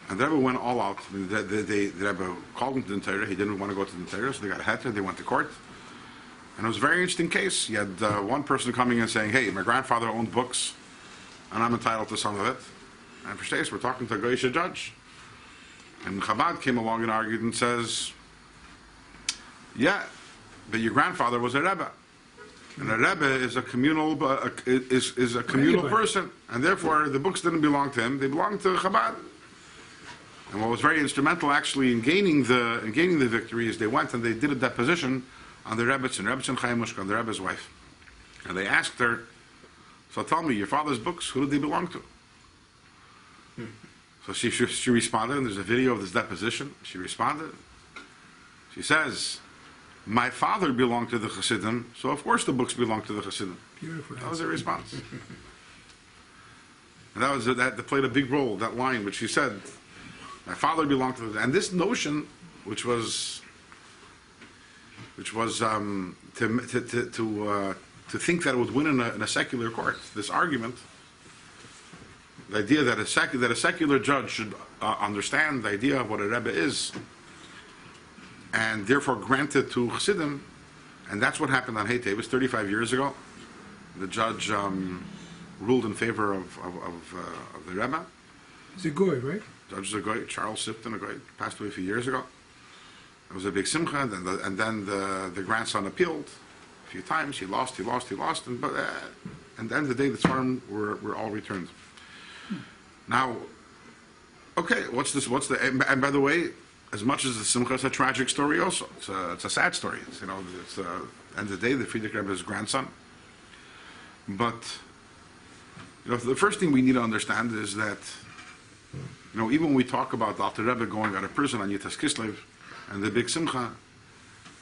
And the Rebbe went all out. The Rebbe called him to the Torah. He didn't want to go to the Torah, so they got heter. They went to court. And it was a very interesting case. You had one person coming and saying, hey, my grandfather owned books, and I'm entitled to some of it. And for states, we're talking to a Goyish judge. And Chabad came along and argued and says, yeah, but your grandfather was a Rebbe. And a Rebbe is a communal person, and therefore the books didn't belong to him; they belonged to Chabad. And what was very instrumental, actually, in gaining the victory, is they went and they did a deposition on the Rebbetzin Chaimushka, on the Rebbe's wife. And they asked her, so tell me, your father's books, who did they belong to? So she responded, and there's a video of this deposition. She responded. She says, my father belonged to the Chassidim, so of course the books belong to the Chassidim. Beautiful. That was her response. And that played a big role, that line which she said, my father belonged to the... And this notion, which was to think that it would win in a secular court, this argument, the idea that a secular judge should understand the idea of what a Rebbe is, and therefore grant it to Chassidim, and that's what happened on Hey Tevis 35 years ago. The judge ruled in favor of the Rebbe. It's a goy, right? Judge is a goy, Charles Sipton, a goy, passed away a few years ago. It was a big simcha, and then the grandson appealed a few times. He lost, and at the end of the day, the Tzvarim were all returned. Now, okay, and by the way, as much as the simcha is a tragic story also, it's a sad story. It's end of the day, the Frierdiker Rebbe's grandson. But, the first thing we need to understand is that, even when we talk about the Alter Rebbe going out of prison on Yitas Kislev and the big simcha,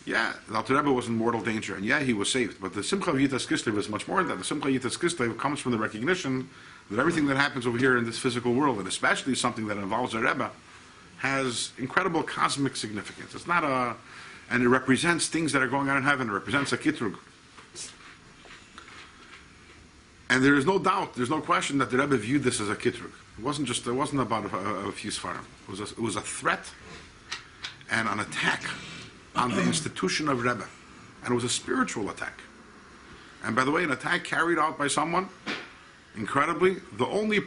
the Alter Rebbe was in mortal danger, and he was saved. But the simcha of Yitas Kislev is much more than that. The simcha of Yitas Kislev comes from the recognition that everything that happens over here in this physical world, and especially something that involves a Rebbe, has incredible cosmic significance. It's not and it represents things that are going on in heaven. It represents a kitrug. And there is no doubt, there's no question that the Rebbe viewed this as a kitrug. It wasn't about a few svarim. It was a threat and an attack on the institution of Rebbe. And it was a spiritual attack. And by the way, an attack carried out by someone, incredibly, definitely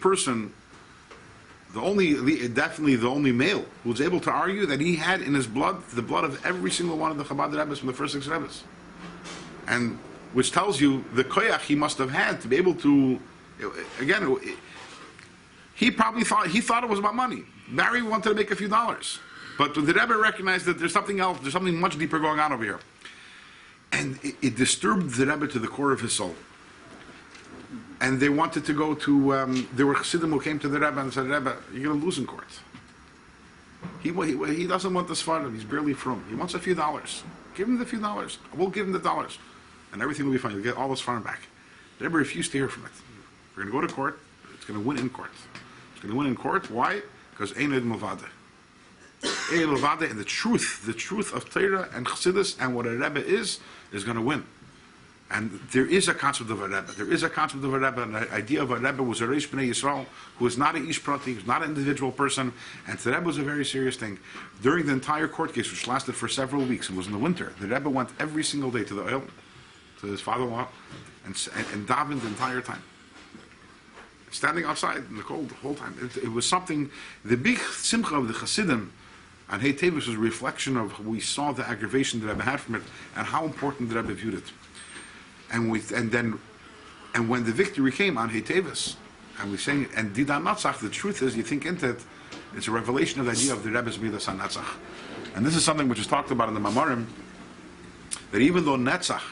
the only male who was able to argue that he had in his blood the blood of every single one of the Chabad Rebbes from the first 6 Rebbes. And which tells you the koyach he must have had to be able to, again, he thought it was about money. Barry wanted to make a few dollars. But the Rebbe recognized that there's something else, there's something much deeper going on over here. And it disturbed the Rebbe to the core of his soul. And they wanted to go to, there were Chassidim who came to the Rebbe and said, Rebbe, you're going to lose in court. He doesn't want the Svardim, he's barely from. He wants a few dollars. Give him the few dollars. We'll give him the dollars. And everything will be fine. You'll get all this Svardim back. The Rebbe refused to hear from it. We're going to go to court. It's going to win in court. It's going to win in court. Why? Because Eined Movade. Eined Movade, and the truth of Torah and Chassidus and what a Rebbe is going to win. And there is a concept of a Rebbe. There is a concept of a Rebbe, and the idea of a Rebbe was a Reish B'nai Yisrael, who is not an Ish Prati, who is not an individual person, and the Rebbe was a very serious thing. During the entire court case, which lasted for several weeks, and was in the winter, the Rebbe went every single day to the oil, to his father-in-law, and davened the entire time. Standing outside in the cold the whole time. It was something, the big simcha of the Chassidim, and Hey Tevis was a reflection of how we saw the aggravation the Rebbe had from it, and how important the Rebbe viewed it. And when the victory came on Hey Tevis, and we sang, and Didan Natzach, the truth is, you think into it, it's a revelation of the idea of the Rebbe's Midas on Natzach. And this is something which is talked about in the Mamarim, that even though Netzach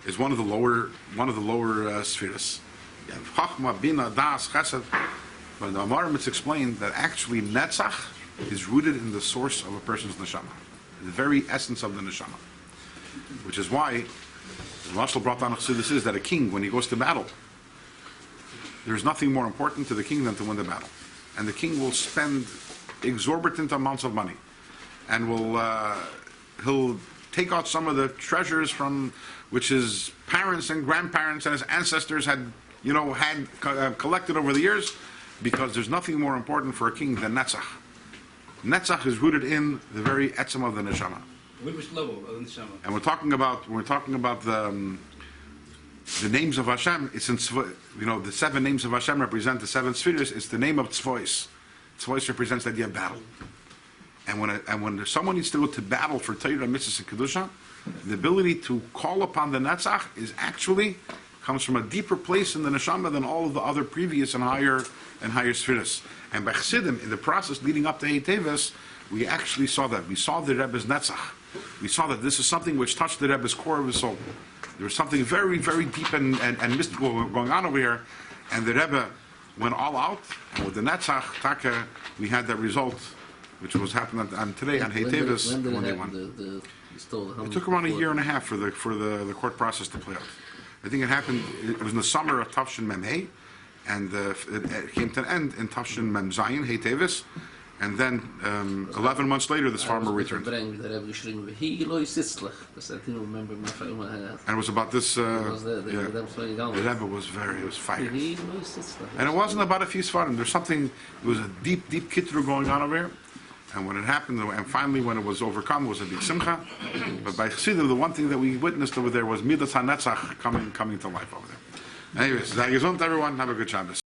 is one of the lower spheres, you have Chachma, Bina, Das, Chesed, but in the Mamarim it's explained that actually Netzach is rooted in the source of a person's neshama, the very essence of the neshama, which is why the Mashal brought down Chassidus is that a king, when he goes to battle, there's nothing more important to the king than to win the battle. And the king will spend exorbitant amounts of money, and he'll take out some of the treasures from which his parents and grandparents and his ancestors had collected over the years, because there's nothing more important for a king than Netzach. Netzach is rooted in the very etzem of the neshama. Which level of the neshama? And we're talking about the names of Hashem. It's in the 7 names of Hashem represent the 7 spheres. It's the name of Tzvois. Tzvois represents the idea of battle. And when someone needs to go to battle for Torah, Mitzvahs, and Kedusha, the ability to call upon the Netzach comes from a deeper place in the neshama than all of the other previous and higher spheres. And by Chassidim, in the process leading up to Hey Tevis, we actually saw that. We saw the Rebbe's Netzach. we saw that this is something which touched the Rebbe's core of his soul. There was something very, very deep and mystical going on over here, and the Rebbe went all out, and with the Netzach, Taka, we had that result, which was happening on today on HaKodesh when they won. It took around a year and a half for the court process to play out. I think it happened. It was in the summer of Tafshin Mem Hey, and it came to an end in Tafshin Mem Zayin HaKodesh, and then 11 months later, this farmer returned. And it was about this. The Rebbe was fired, and it wasn't about a few svarim. There's something. It was a deep kitru going on over here. And when it happened, and finally when it was overcome, it was a big simcha. But by Chassidim, the one thing that we witnessed over there was Midas HaNetzach coming to life over there. Anyways, Zay Gesund, everyone. Have a good Shabbos.